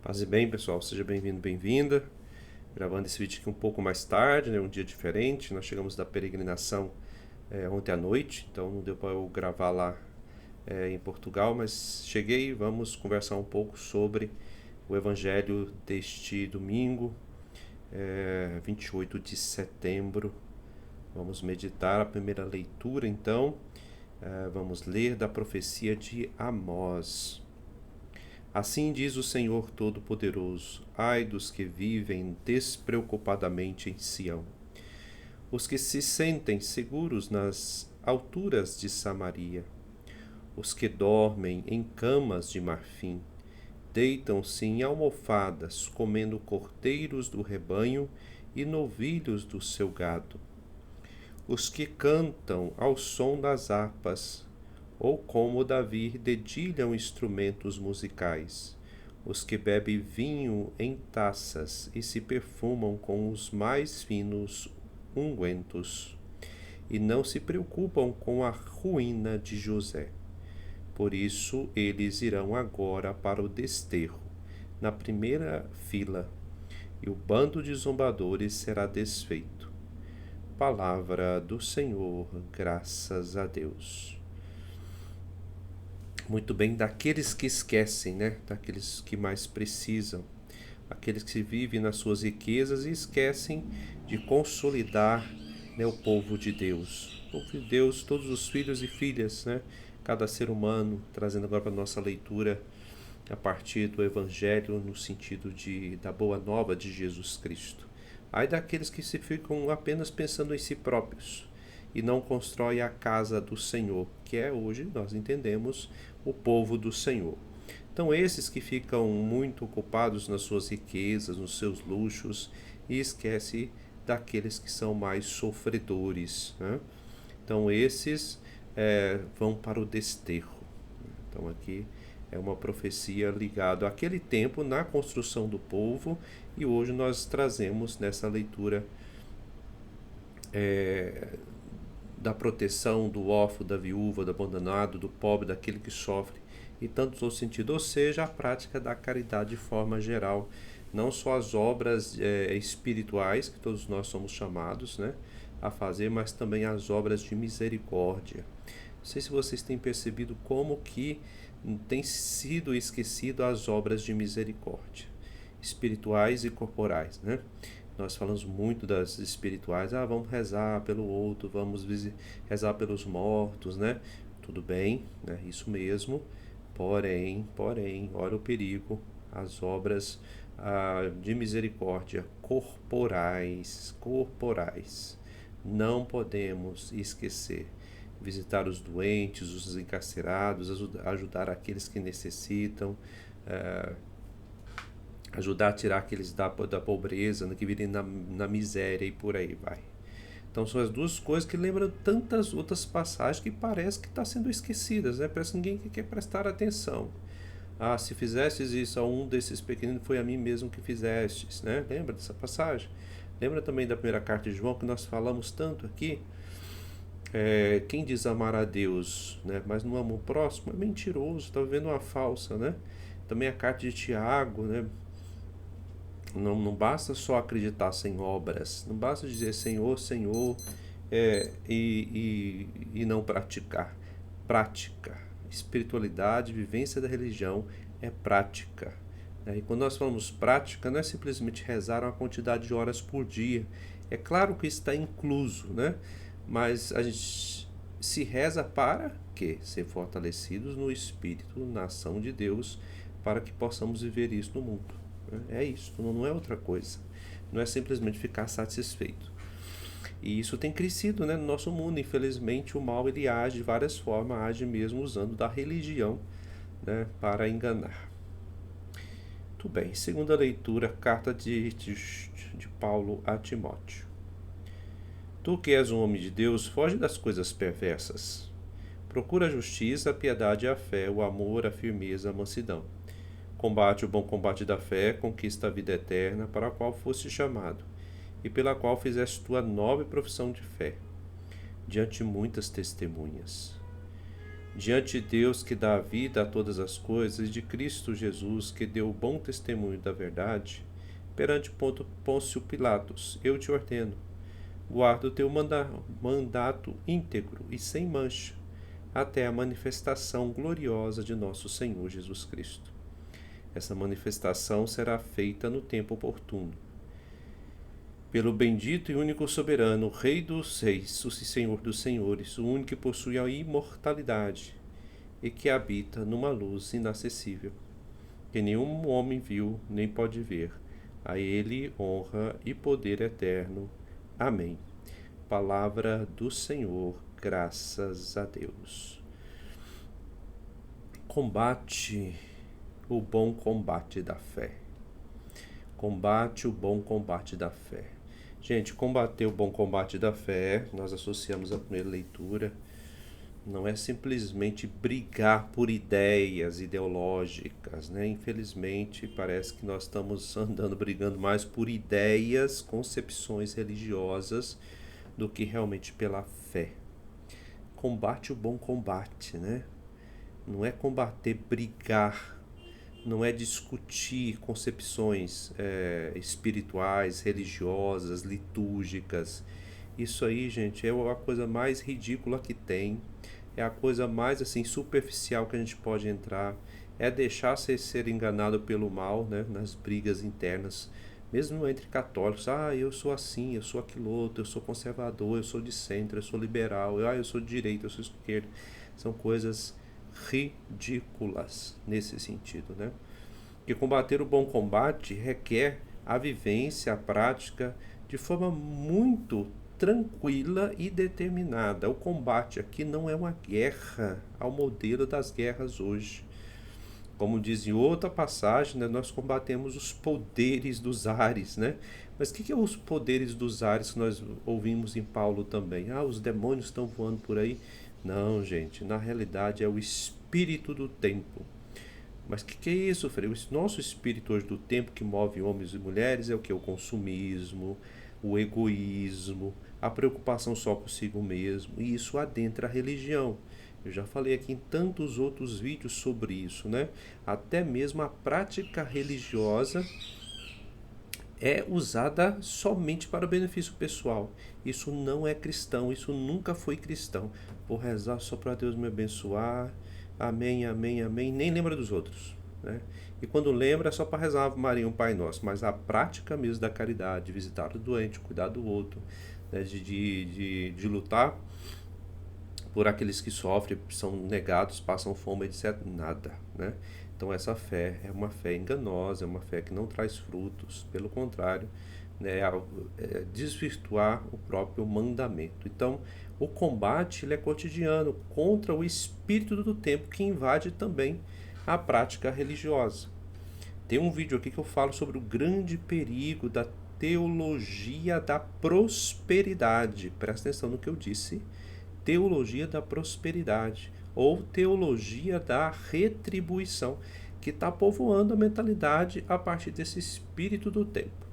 Paz e bem, pessoal. Seja bem-vindo, bem-vinda. Gravando esse vídeo aqui um pouco mais tarde, né? Um dia diferente. Nós chegamos da peregrinação ontem à noite, então não deu para eu gravar lá em Portugal, mas cheguei. Vamos conversar um pouco sobre o Evangelho deste domingo, 28 de setembro. Vamos meditar a primeira leitura, então. Vamos ler da profecia de Amós. Assim diz o Senhor Todo-Poderoso: ai dos que vivem despreocupadamente em Sião, os que se sentem seguros nas alturas de Samaria, os que dormem em camas de marfim, deitam-se em almofadas, comendo cordeiros do rebanho e novilhos do seu gado, os que cantam ao som das harpas, ou como Davi dedilham instrumentos musicais, os que bebem vinho em taças e se perfumam com os mais finos ungüentos, e não se preocupam com a ruína de José. Por isso eles irão agora para o desterro, na primeira fila, e o bando de zombadores será desfeito. Palavra do Senhor, graças a Deus. Muito bem, daqueles que esquecem, né? Daqueles que mais precisam, aqueles que vivem nas suas riquezas e esquecem de consolidar, né, o povo de Deus. O povo de Deus, todos os filhos e filhas, né? Cada ser humano, trazendo agora para a nossa leitura a partir do Evangelho no sentido da boa nova de Jesus Cristo. Ai daqueles que se ficam apenas pensando em si próprios e não constroem a casa do Senhor, que é hoje, nós entendemos, o povo do Senhor. Então esses que ficam muito ocupados nas suas riquezas, nos seus luxos, e esquece daqueles que são mais sofredores, né? Então esses vão para o desterro. Então aqui é uma profecia ligada àquele tempo na construção do povo, e hoje nós trazemos nessa leitura da proteção do órfão, da viúva, do abandonado, do pobre, daquele que sofre, e tantos outros sentidos, ou seja, a prática da caridade de forma geral, não só as obras espirituais que todos nós somos chamados, né, a fazer, mas também as obras de misericórdia. Não sei se vocês têm percebido como que tem sido esquecido as obras de misericórdia, espirituais e corporais, né? Nós falamos muito das espirituais, vamos rezar pelo outro, vamos rezar pelos mortos, né? Tudo bem, né? Isso mesmo. Porém, olha o perigo, as obras de misericórdia corporais. Não podemos esquecer. Visitar os doentes, os encarcerados, ajudar aqueles que necessitam, ajudar a tirar aqueles da pobreza, que vivem na miséria, e por aí vai. Então são as duas coisas que lembram tantas outras passagens que parece que estão sendo esquecidas, né? Parece que ninguém quer prestar atenção. Se fizestes isso a um desses pequeninos, foi a mim mesmo que fizestes, né? Lembra dessa passagem? Lembra também da primeira carta de João, que nós falamos tanto aqui? Quem diz amar a Deus, né, mas não ama o próximo, é mentiroso, está vivendo uma falsa, né? Também a carta de Tiago, né? Não basta só acreditar sem obras, não basta dizer Senhor, Senhor, e não praticar. Prática, espiritualidade, vivência da religião é prática. E quando nós falamos prática, não é simplesmente rezar uma quantidade de horas por dia. É claro que isso está incluso, né? Mas a gente se reza para quê? Ser fortalecidos no Espírito, na ação de Deus, para que possamos viver isso no mundo. É isso, não é outra coisa. Não é simplesmente ficar satisfeito. E isso tem crescido, né, no nosso mundo. Infelizmente, o mal ele age de várias formas, age mesmo usando da religião, né, para enganar. Muito bem, segunda leitura, carta de Paulo a Timóteo. Tu que és um homem de Deus, foge das coisas perversas. Procura a justiça, a piedade e a fé, o amor, a firmeza, a mansidão. Combate o bom combate da fé, conquista a vida eterna, para a qual foste chamado, e pela qual fizeste tua nobre profissão de fé, diante de muitas testemunhas. diante de Deus que dá vida a todas as coisas, e de Cristo Jesus que deu o bom testemunho da verdade, perante Pôncio Pilatos, eu te ordeno, guarda o teu mandato íntegro e sem mancha, até a manifestação gloriosa de nosso Senhor Jesus Cristo. Essa manifestação será feita no tempo oportuno. Pelo bendito e único soberano, Rei dos reis, o Senhor dos senhores, o único que possui a imortalidade e que habita numa luz inacessível, que nenhum homem viu nem pode ver. A ele honra e poder eterno. Amém. Palavra do Senhor, graças a Deus. Combate o bom combate da fé. Combate o bom combate da fé. Gente, combater o bom combate da fé, nós associamos à primeira leitura, não é simplesmente brigar por ideias ideológicas, né? Infelizmente, parece que nós estamos andando brigando mais por ideias, concepções religiosas, do que realmente pela fé. Combate o bom combate, né? Não é combater, brigar, não é discutir concepções espirituais, religiosas, litúrgicas. Isso aí, gente, é a coisa mais ridícula que tem, é a coisa mais assim superficial que a gente pode entrar, é deixar-se ser enganado pelo mal, né, nas brigas internas, mesmo entre católicos. Eu sou assim, eu sou aquilo outro, eu sou conservador, eu sou de centro, eu sou liberal, eu sou de direita, eu sou de esquerda. São coisas ridículas nesse sentido, né? Que combater o bom combate requer a vivência, a prática de forma muito tranquila e determinada. O combate aqui não é uma guerra ao modelo das guerras hoje. Como diz em outra passagem, né, nós combatemos os poderes dos ares, né? Mas o que é os poderes dos ares que nós ouvimos em Paulo também? Os demônios estão voando por aí. Não, gente, na realidade é o espírito do tempo. Mas o que é isso, Frei? O nosso espírito hoje do tempo que move homens e mulheres é o que? O consumismo, o egoísmo, a preocupação só consigo mesmo. E isso adentra a religião. Eu já falei aqui em tantos outros vídeos sobre isso, né? Até mesmo a prática religiosa é usada somente para o benefício pessoal. Isso não é cristão, isso nunca foi cristão. Vou rezar só para Deus me abençoar. Amém, amém, amém. Nem lembra dos outros, né? E quando lembra é só para rezar Ave Maria, um Pai Nosso. Mas a prática mesmo da caridade, de visitar o doente, cuidar do outro, né? de lutar por aqueles que sofrem, são negados, passam fome, etc. Nada, né? Então essa fé é uma fé enganosa, é uma fé que não traz frutos, pelo contrário, né, desvirtuar o próprio mandamento. Então o combate ele é cotidiano contra o espírito do tempo que invade também a prática religiosa. Tem um vídeo aqui que eu falo sobre o grande perigo da teologia da prosperidade. Presta atenção no que eu disse. Teologia da prosperidade ou teologia da retribuição, que está povoando a mentalidade a partir desse espírito do tempo.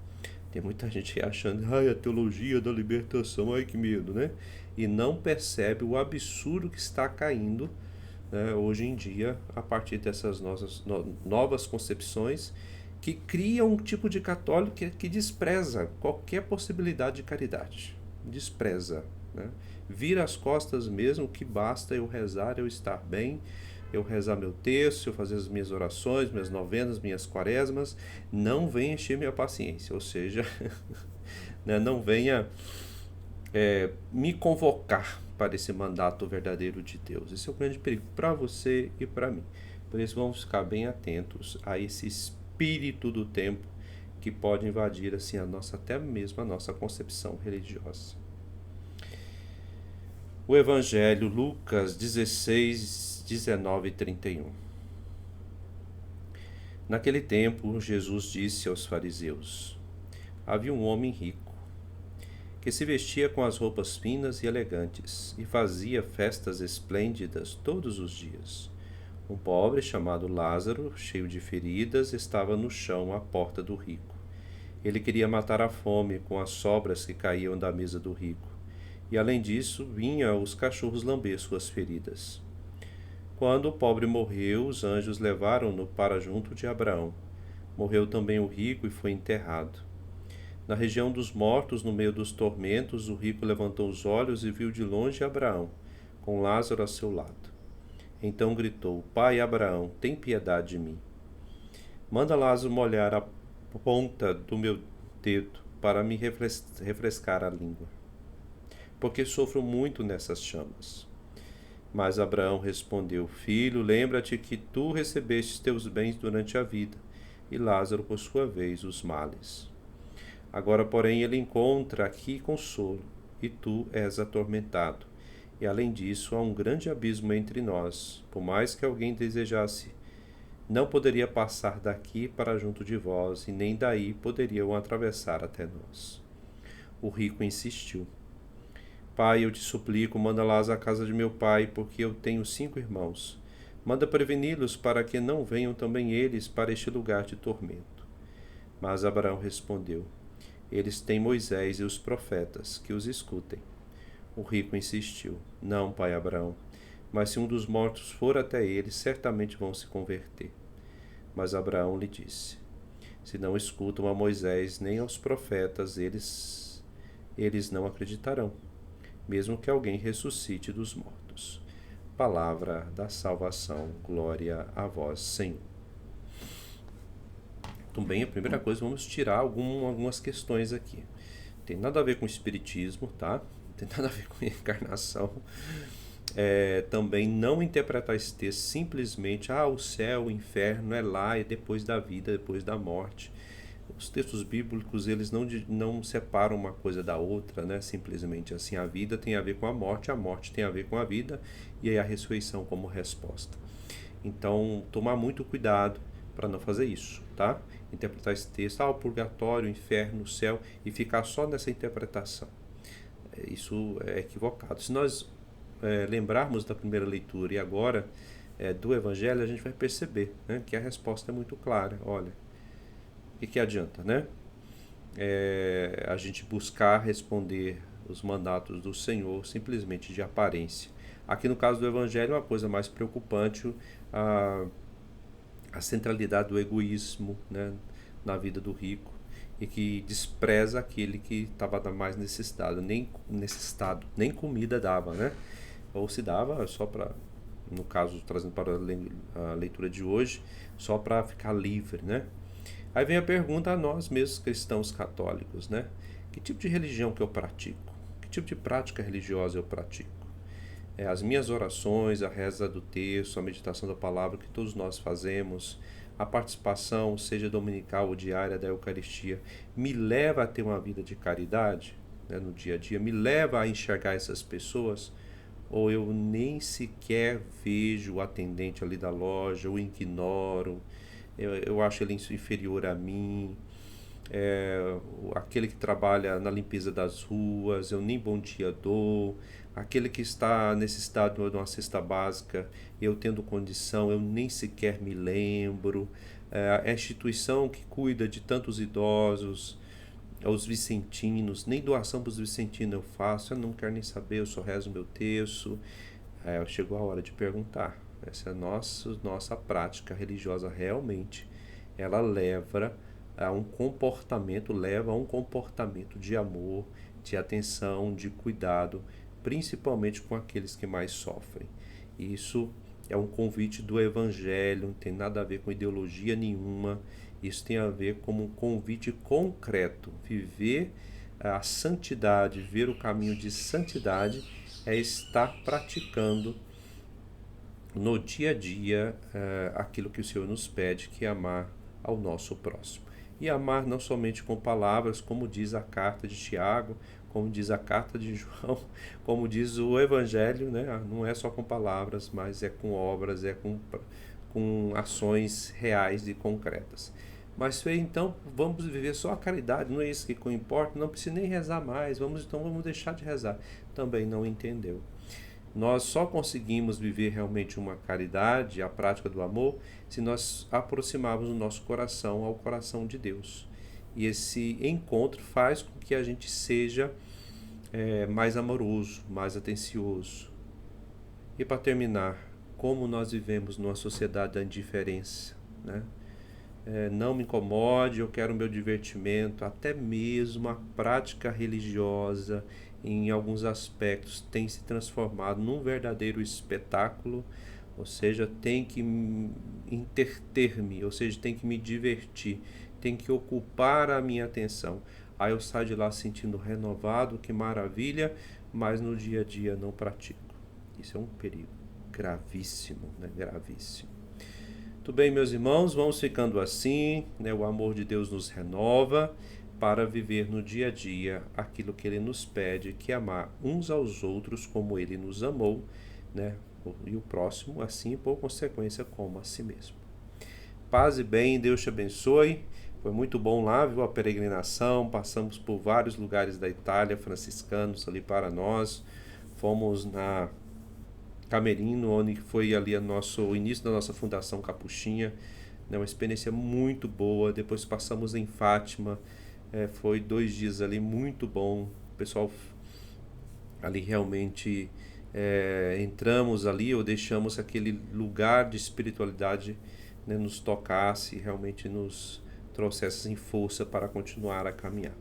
Tem muita gente achando, a teologia da libertação, que medo, né? E não percebe o absurdo que está caindo, né, hoje em dia, a partir dessas novas concepções que criam um tipo de católico que despreza qualquer possibilidade de caridade. Despreza, né? Vira as costas mesmo, que basta eu rezar, eu estar bem, eu rezar meu terço, eu fazer as minhas orações, minhas novenas, minhas quaresmas, não venha encher minha paciência, ou seja, né, não venha me convocar para esse mandato verdadeiro de Deus. Esse é o grande perigo para você e para mim. Por isso vamos ficar bem atentos a esse espírito do tempo que pode invadir assim até mesmo a nossa concepção religiosa. O Evangelho, Lucas 16, 19 e 31. Naquele tempo, Jesus disse aos fariseus: havia um homem rico, que se vestia com as roupas finas e elegantes, e fazia festas esplêndidas todos os dias. Um pobre chamado Lázaro, cheio de feridas, estava no chão à porta do rico. Ele queria matar a fome com as sobras que caíam da mesa do rico. E além disso, vinha os cachorros lamber suas feridas. Quando o pobre morreu, os anjos levaram-no para junto de Abraão. Morreu também o rico e foi enterrado. Na região dos mortos, no meio dos tormentos, o rico levantou os olhos e viu de longe Abraão, com Lázaro a seu lado. Então gritou: Pai Abraão, tem piedade de mim. Manda Lázaro molhar a ponta do meu dedo para me refrescar a língua, porque sofro muito nessas chamas. Mas Abraão respondeu: Filho, lembra-te que tu recebeste teus bens durante a vida, e Lázaro, por sua vez, os males. Agora, porém, ele encontra aqui consolo, e tu és atormentado. E além disso, há um grande abismo entre nós. Por mais que alguém desejasse, não poderia passar daqui para junto de vós, e nem daí poderiam atravessar até nós. O rico insistiu: Pai, eu te suplico, manda Lázaro à casa de meu pai, porque eu tenho 5 irmãos. Manda preveni-los para que não venham também eles para este lugar de tormento. Mas Abraão respondeu: Eles têm Moisés e os profetas, que os escutem. O rico insistiu: Não, pai Abraão, mas se um dos mortos for até eles, certamente vão se converter. Mas Abraão lhe disse: Se não escutam a Moisés nem aos profetas, eles não acreditarão, mesmo que alguém ressuscite dos mortos. Palavra da salvação, glória a vós, Senhor. Também a primeira coisa, vamos tirar algumas questões aqui. Tem nada a ver com espiritismo, tá? Tem nada a ver com reencarnação. Também não interpretar esse texto simplesmente, o céu, o inferno é lá, é depois da vida, depois da morte. Os textos bíblicos, eles não separam uma coisa da outra, né? Simplesmente assim, a vida tem a ver com a morte tem a ver com a vida, e aí a ressurreição como resposta. Então, tomar muito cuidado para não fazer isso, tá? Interpretar esse texto, o purgatório, o inferno, o céu, e ficar só nessa interpretação. Isso é equivocado. Se nós lembrarmos da primeira leitura e agora do Evangelho, a gente vai perceber, né, que a resposta é muito clara. Olha, o que adianta, né? A gente buscar responder os mandatos do Senhor simplesmente de aparência. Aqui no caso do Evangelho, uma coisa mais preocupante, a centralidade do egoísmo, né, na vida do rico, e que despreza aquele que estava mais necessitado, nem comida dava, né? Ou se dava só para, no caso, trazendo para a leitura de hoje, só para ficar livre, né? Aí vem a pergunta a nós mesmos cristãos católicos, né? Que tipo de religião que eu pratico? Que tipo de prática religiosa eu pratico? As minhas orações, a reza do texto, a meditação da palavra que todos nós fazemos, a participação, seja dominical ou diária, da Eucaristia, me leva a ter uma vida de caridade, né, no dia a dia? Me leva a enxergar essas pessoas? Ou eu nem sequer vejo o atendente ali da loja, o ignoro, eu acho ele inferior a mim, aquele que trabalha na limpeza das ruas, eu nem bom dia dou, aquele que está necessitado de uma cesta básica, eu tendo condição, eu nem sequer me lembro, a instituição que cuida de tantos idosos, os vicentinos, nem doação para os vicentinos eu faço, eu não quero nem saber, eu só rezo meu terço. Chegou a hora de perguntar, essa é a nossa prática religiosa realmente, ela leva a um comportamento de amor, de atenção, de cuidado, principalmente com aqueles que mais sofrem. Isso é um convite do Evangelho, não tem nada a ver com ideologia nenhuma, isso tem a ver com um convite concreto. Viver a santidade, ver o caminho de santidade, é estar praticando no dia a dia aquilo que o Senhor nos pede, que é amar ao nosso próximo. E amar não somente com palavras, como diz a carta de Tiago, como diz a carta de João, como diz o Evangelho, né? Não é só com palavras, mas é com obras, é com ações reais e concretas. Mas então vamos viver só a caridade, não é isso que importa, não precisa nem rezar mais, vamos deixar de rezar. Também não entendeu. Nós só conseguimos viver realmente uma caridade, a prática do amor, se nós aproximarmos o nosso coração ao coração de Deus. E esse encontro faz com que a gente seja mais amoroso, mais atencioso. E para terminar, como nós vivemos numa sociedade da indiferença, né? Não me incomode, eu quero o meu divertimento. Até mesmo a prática religiosa, em alguns aspectos, tem se transformado num verdadeiro espetáculo, ou seja, tem que interter-me, ou seja, tem que me divertir, tem que ocupar a minha atenção. Aí eu saio de lá sentindo renovado, que maravilha, mas no dia a dia não pratico. Isso é um perigo gravíssimo, né? Gravíssimo. Tudo bem, meus irmãos, vamos ficando assim, né? O amor de Deus nos renova para viver no dia a dia aquilo que Ele nos pede, que é amar uns aos outros como Ele nos amou, né? E o próximo, assim, por consequência, como a si mesmo. Paz e bem, Deus te abençoe. Foi muito bom lá, viu, a peregrinação. Passamos por vários lugares da Itália, franciscanos ali para nós. Fomos na Camerino, onde foi ali o início da nossa Fundação Capuchinha, né, uma experiência muito boa. Depois passamos em Fátima, foi 2 dias ali muito bom. O pessoal ali realmente entramos ali ou deixamos aquele lugar de espiritualidade, né, nos tocasse, realmente nos trouxesse em força para continuar a caminhar.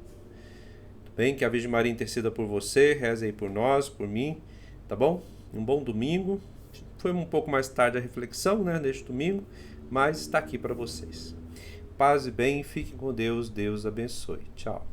Tudo bem? Que a Virgem Maria interceda por você, reze aí por nós, por mim, tá bom? Um bom domingo. Foi um pouco mais tarde a reflexão, né, neste domingo, mas está aqui para vocês. Paz e bem, fiquem com Deus, Deus abençoe. Tchau.